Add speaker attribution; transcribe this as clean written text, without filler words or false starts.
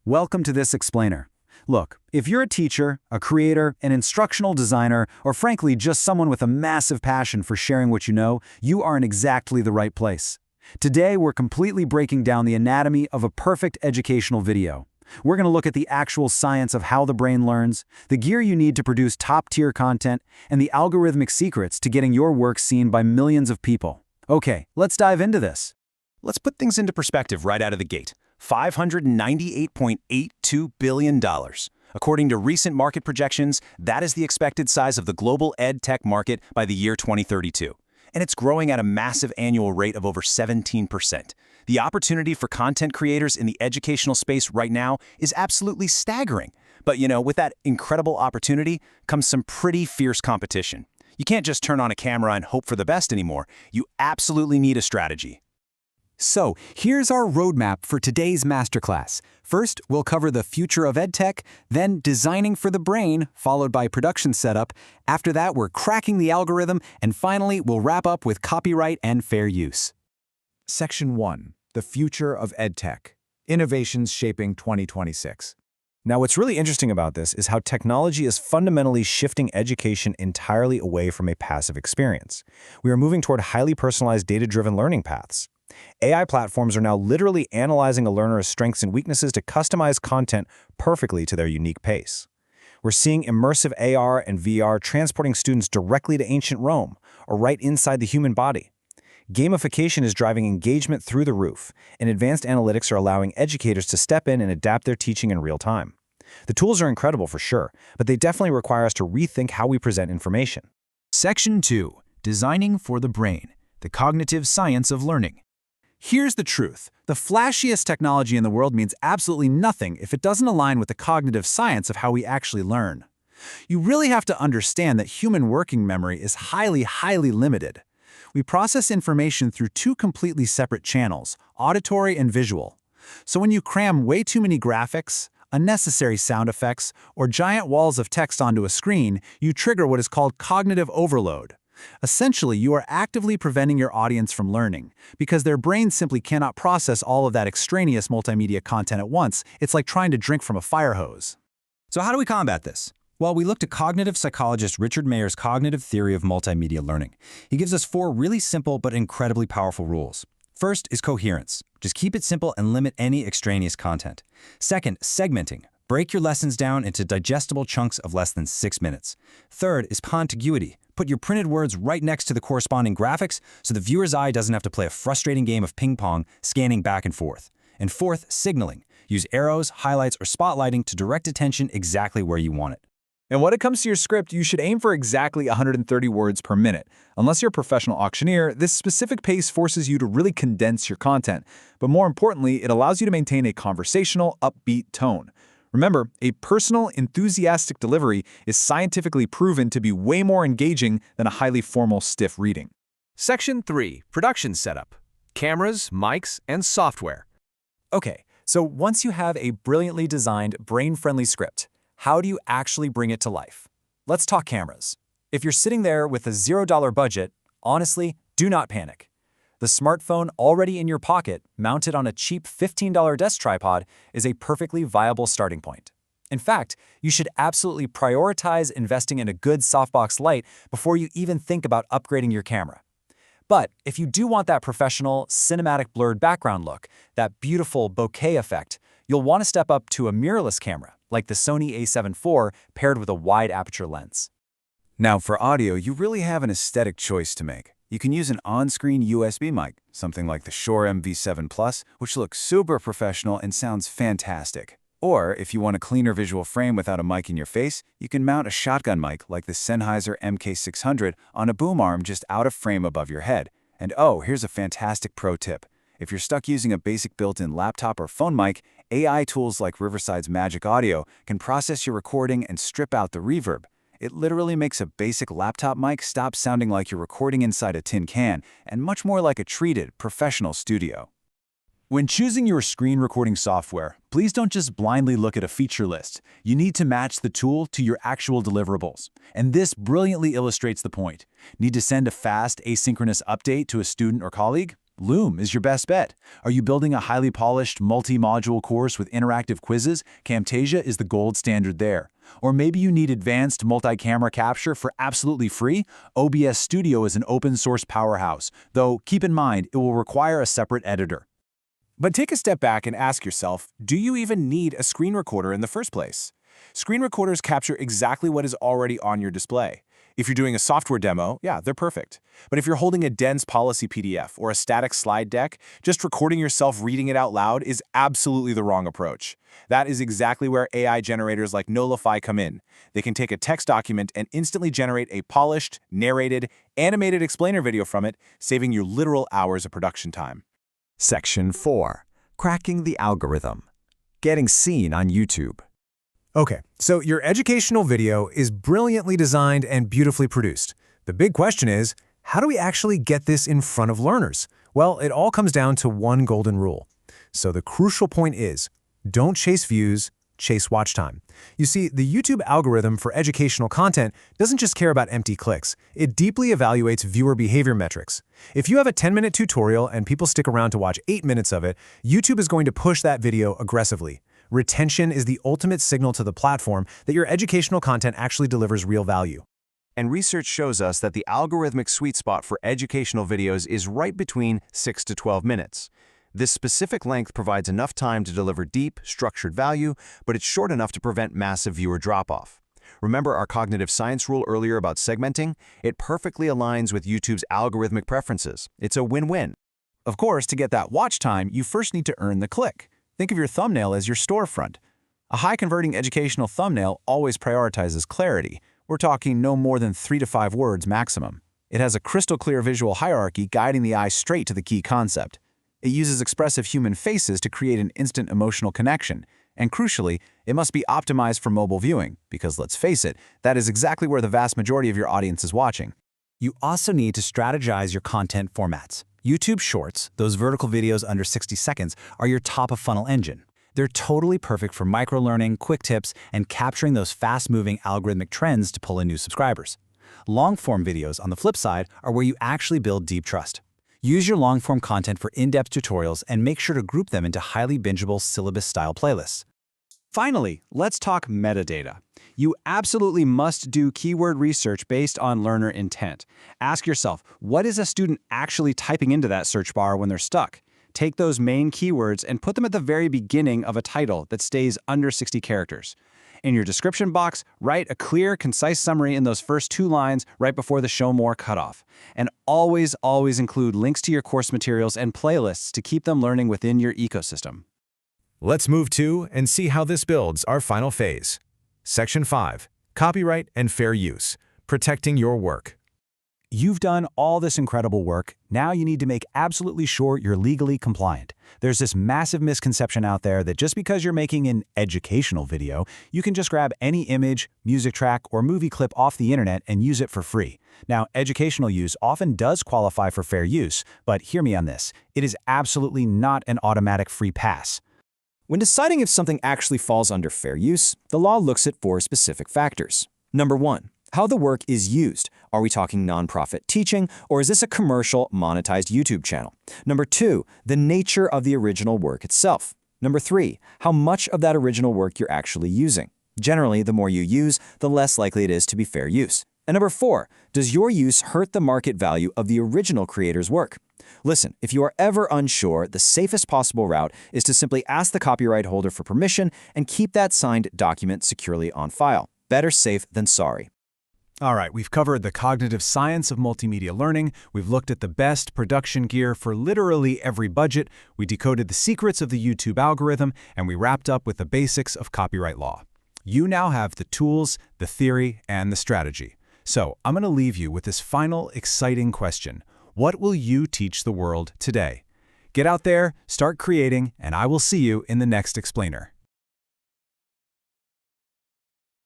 Speaker 1: Welcome to this explainer. Look, if you're a teacher, a creator, an instructional designer, or frankly just someone with a massive passion for sharing what you are in exactly the right place. Today, we're completely breaking down the anatomy of a perfect educational video. We're going to look at the actual science of how the brain learns, the gear you need to produce top-tier content, and the algorithmic secrets to getting your work seen by millions of people. Okay, let's dive into this.
Speaker 2: Let's put things into perspective right out of the gate. $598.82 billion. According to recent market projections, that is the expected size of the global ed tech market by the year 2032. And it's growing at a massive annual rate of over 17%. The opportunity for content creators in the educational space right now is absolutely staggering. But with that incredible opportunity comes some pretty fierce competition. You can't just turn on a camera and hope for the best anymore. You absolutely need a strategy.
Speaker 1: So, here's our roadmap for today's masterclass. First, we'll cover the future of EdTech, then designing for the brain, followed by production setup. After that, we're cracking the algorithm, and finally, we'll wrap up with copyright and fair use.
Speaker 3: Section 1. The Future of EdTech. Innovations Shaping 2026.
Speaker 4: Now, what's really interesting about this is how technology is fundamentally shifting education entirely away from a passive experience. We are moving toward highly personalized, data-driven learning paths. AI platforms are now literally analyzing a learner's strengths and weaknesses to customize content perfectly to their unique pace. We're seeing immersive AR and VR transporting students directly to ancient Rome, or right inside the human body. Gamification is driving engagement through the roof, and advanced analytics are allowing educators to step in and adapt their teaching in real time. The tools are incredible for sure, but they definitely require us to rethink how we present information.
Speaker 5: Section 2. Designing for the brain, the cognitive science of learning.
Speaker 1: Here's the truth. The flashiest technology in the world means absolutely nothing if it doesn't align with the cognitive science of how we actually learn. You really have to understand that human working memory is highly limited. We process information through two completely separate channels, auditory and visual. So when you cram way too many graphics, unnecessary sound effects, or giant walls of text onto a screen, you trigger what is called cognitive overload. Essentially, you are actively preventing your audience from learning, because their brains simply cannot process all of that extraneous multimedia content at once. It's like trying to drink from a fire hose.
Speaker 5: So how do we combat this? Well, we looked at cognitive psychologist Richard Mayer's cognitive theory of multimedia learning. He gives us 4 really simple but incredibly powerful rules. First is coherence. Just keep it simple and limit any extraneous content. Second, segmenting. Break your lessons down into digestible chunks of less than 6 minutes. Third is contiguity. Put your printed words right next to the corresponding graphics so the viewer's eye doesn't have to play a frustrating game of ping pong, scanning back and forth. And fourth, signaling. Use arrows, highlights, or spotlighting to direct attention exactly where you want it.
Speaker 3: And when it comes to your script, you should aim for exactly 130 words per minute. Unless you're a professional auctioneer, this specific pace forces you to really condense your content. But more importantly, it allows you to maintain a conversational, upbeat tone. Remember, a personal, enthusiastic delivery is scientifically proven to be way more engaging than a highly formal, stiff reading.
Speaker 6: Section 3. Production Setup. Cameras, mics, and software.
Speaker 3: Okay, so once you have a brilliantly designed, brain-friendly script, how do you actually bring it to life? Let's talk cameras. If you're sitting there with a $0 budget, honestly, do not panic. The smartphone already in your pocket, mounted on a cheap $15 desk tripod, is a perfectly viable starting point. In fact, you should absolutely prioritize investing in a good softbox light before you even think about upgrading your camera. But if you do want that professional, cinematic blurred background look, that beautiful bokeh effect, you'll want to step up to a mirrorless camera, like the Sony a7 IV paired with a wide aperture lens.
Speaker 1: Now, for audio, you really have an aesthetic choice to make. You can use an on-screen USB mic, something like the Shure MV7 Plus, which looks super professional and sounds fantastic. Or, if you want a cleaner visual frame without a mic in your face, you can mount a shotgun mic like the Sennheiser MK600 on a boom arm just out of frame above your head. And oh, here's a fantastic pro tip. If you're stuck using a basic built-in laptop or phone mic, AI tools like Riverside's Magic Audio can process your recording and strip out the reverb. It literally makes a basic laptop mic stop sounding like you're recording inside a tin can and much more like a treated, professional studio. When choosing your screen recording software, please don't just blindly look at a feature list. You need to match the tool to your actual deliverables. And this brilliantly illustrates the point. Need to send a fast, asynchronous update to a student or colleague? Loom is your best bet. Are you building a highly polished, multi-module course with interactive quizzes? Camtasia is the gold standard there. Or maybe you need advanced multi-camera capture for absolutely free? OBS Studio is an open-source powerhouse, though keep in mind it will require a separate editor.
Speaker 7: But take a step back and ask yourself, do you even need a screen recorder in the first place? Screen recorders capture exactly what is already on your display. If you're doing a software demo, yeah, they're perfect. But if you're holding a dense policy PDF or a static slide deck, just recording yourself reading it out loud is absolutely the wrong approach. That is exactly where AI generators like Nolify come in. They can take a text document and instantly generate a polished, narrated, animated explainer video from it, saving you literal hours of production time.
Speaker 2: Section 4. Cracking the algorithm. Getting seen on YouTube.
Speaker 7: Okay, so your educational video is brilliantly designed and beautifully produced. The big question is, how do we actually get this in front of learners? Well, it all comes down to one golden rule. So the crucial point is, don't chase views, chase watch time. You see, the YouTube algorithm for educational content doesn't just care about empty clicks. It deeply evaluates viewer behavior metrics. If you have a 10-minute tutorial and people stick around to watch 8 minutes of it, YouTube is going to push that video aggressively. Retention is the ultimate signal to the platform that your educational content actually delivers real value.
Speaker 4: And research shows us that the algorithmic sweet spot for educational videos is right between 6 to 12 minutes. This specific length provides enough time to deliver deep, structured value, but it's short enough to prevent massive viewer drop-off. Remember our cognitive science rule earlier about segmenting? It perfectly aligns with YouTube's algorithmic preferences. It's a win-win.
Speaker 1: Of course, to get that watch time, you first need to earn the click. Think of your thumbnail as your storefront. A high-converting educational thumbnail always prioritizes clarity. We're talking no more than 3 to 5 words maximum. It has a crystal-clear visual hierarchy guiding the eye straight to the key concept. It uses expressive human faces to create an instant emotional connection. And crucially, it must be optimized for mobile viewing, because let's face it, that is exactly where the vast majority of your audience is watching.
Speaker 3: You also need to strategize your content formats. YouTube Shorts, those vertical videos under 60 seconds, are your top-of-funnel engine. They're totally perfect for microlearning, quick tips, and capturing those fast-moving algorithmic trends to pull in new subscribers. Long-form videos, on the flip side, are where you actually build deep trust. Use your long-form content for in-depth tutorials and make sure to group them into highly bingeable syllabus-style playlists.
Speaker 8: Finally, let's talk metadata. You absolutely must do keyword research based on learner intent. Ask yourself, what is a student actually typing into that search bar when they're stuck? Take those main keywords and put them at the very beginning of a title that stays under 60 characters. In your description box, write a clear, concise summary in those first 2 lines right before the show more cutoff. And always include links to your course materials and playlists to keep them learning within your ecosystem.
Speaker 7: Let's move to and see how this builds our final phase. Section 5. Copyright and Fair Use. Protecting your work.
Speaker 3: You've done all this incredible work. Now you need to make absolutely sure you're legally compliant. There's this massive misconception out there that just because you're making an educational video, you can just grab any image, music track, or movie clip off the internet and use it for free. Now, educational use often does qualify for fair use, but hear me on this. It is absolutely not an automatic free pass.
Speaker 9: When deciding if something actually falls under fair use, the law looks at 4 specific factors. Number 1. How the work is used. Are we talking nonprofit teaching, or is this a commercial, monetized YouTube channel? Number 2. The nature of the original work itself. Number 3. How much of that original work you're actually using. Generally, the more you use, the less likely it is to be fair use. And number 4. Does your use hurt the market value of the original creator's work? Listen, if you are ever unsure, the safest possible route is to simply ask the copyright holder for permission and keep that signed document securely on file. Better safe than sorry.
Speaker 7: All right, we've covered the cognitive science of multimedia learning. We've looked at the best production gear for literally every budget. We decoded the secrets of the YouTube algorithm, and we wrapped up with the basics of copyright law. You now have the tools, the theory, and the strategy. So I'm going to leave you with this final exciting question. What will you teach the world today? Get out there, start creating, and I will see you in the next explainer.